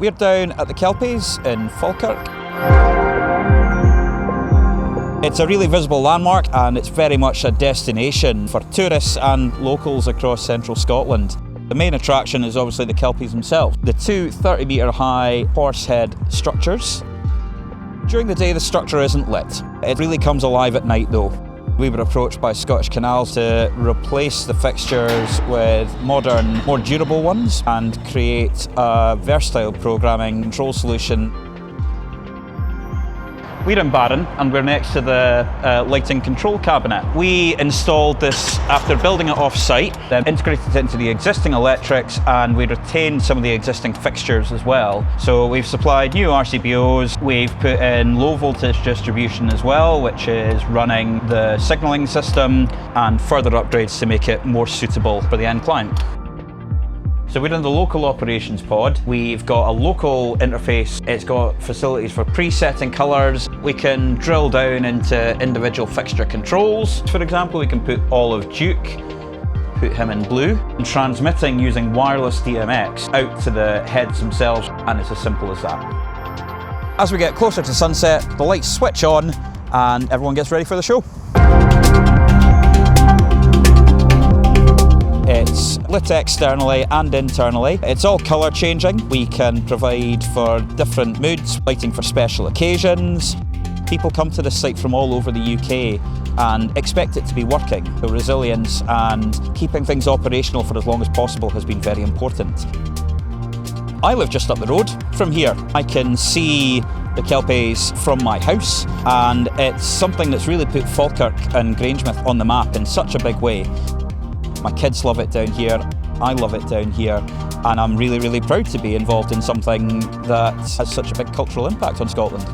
We're down at the Kelpies in Falkirk. It's a really visible landmark and it's very much a destination for tourists and locals across central Scotland. The main attraction is obviously the Kelpies themselves, the two 30-metre high horsehead structures. During the day the structure isn't lit. It really comes alive at night though. We were approached by Scottish Canals to replace the fixtures with modern, more durable ones and create a versatile programming control solution. We're in Barron and we're next to the lighting control cabinet. We installed this after building it off-site, then integrated it into the existing electrics, and we retained some of the existing fixtures as well. So we've supplied new RCBOs, we've put in low voltage distribution as well, which is running the signalling system, and further upgrades to make it more suitable for the end client. So we're in the local operations pod. We've got a local interface. It's got facilities for presetting colours. We can drill down into individual fixture controls. For example, we can put Olive Duke, put him in blue, and transmitting using wireless DMX out to the heads themselves, and it's as simple as that. As we get closer to sunset, the lights switch on and everyone gets ready for the show. It's lit externally and internally. It's all colour changing. We can provide for different moods, lighting for special occasions. People come to this site from all over the UK and expect it to be working. The resilience and keeping things operational for as long as possible has been very important. I live just up the road from here. I can see the Kelpies from my house, and it's something that's really put Falkirk and Grangemouth on the map in such a big way. My kids love it down here, I love it down here, and I'm really, really proud to be involved in something that has such a big cultural impact on Scotland.